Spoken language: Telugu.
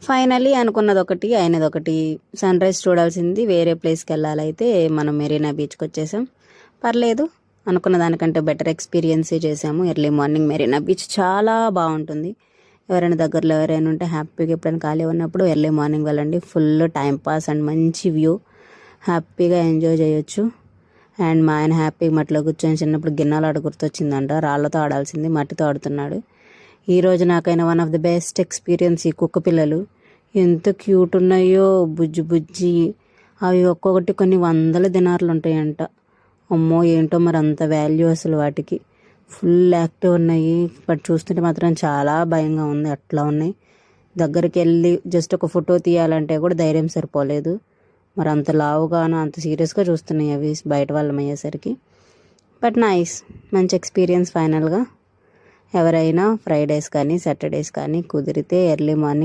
ఫైనల్లీ అనుకున్నది ఒకటి అయినది ఒకటి. సన్ రైజ్ చూడాల్సింది వేరే ప్లేస్కి వెళ్ళాలైతే మనం మెరీనా బీచ్కి వచ్చేసాం. పర్లేదు, అనుకున్న దానికంటే బెటర్ ఎక్స్పీరియన్సే చేసాము. ఎర్లీ మార్నింగ్ మెరీనా బీచ్ చాలా బాగుంటుంది. ఎవరైనా దగ్గరలో ఎవరైనా ఉంటే హ్యాపీగా ఎప్పుడైనా ఖాళీ ఉన్నప్పుడు ఎర్లీ మార్నింగ్ వెళ్ళండి. ఫుల్ టైం పాస్ అండ్ మంచి వ్యూ, హ్యాపీగా ఎంజాయ్ చేయొచ్చు. అండ్ మా ఆయన హ్యాపీగా మట్టిలో కూర్చొని చిన్నప్పుడు గిన్నెలు ఆడ గుర్తొచ్చిందంట. రాళ్ళతో ఆడాల్సింది, మట్టితో ఆడుతున్నాడు. ఈరోజు నాకైనా one of the best experience ఈ కుక్క పిల్లలు. ఎంత క్యూట్ ఉన్నాయో, బుజ్జి బుజ్జి. అవి ఒక్కొక్కటి కొన్ని 100 దినార్లు ఉంటాయంట. అమ్మో ఏంటో మరి అంత వాల్యూ అసలు వాటికి. ఫుల్ యాక్టివ్ ఉన్నాయి. బట్ చూస్తుంటే మాత్రం చాలా భయంగా ఉంది, అట్లా ఉన్నాయి. దగ్గరికి వెళ్ళి జస్ట్ ఒక ఫోటో తీయాలంటే కూడా ధైర్యం సరిపోలేదు. మరి అంత లావుగాను అంత సీరియస్గా చూస్తున్నాయి అవి బయట వాళ్ళం అయ్యేసరికి. బట్ నైస్, మంచి ఎక్స్పీరియన్స్ ఫైనల్గా. ఎవరైనా ఫ్రైడేస్ కానీ సాటర్డేస్ కానీ కుదిరితే ఎర్లీ మార్నింగ్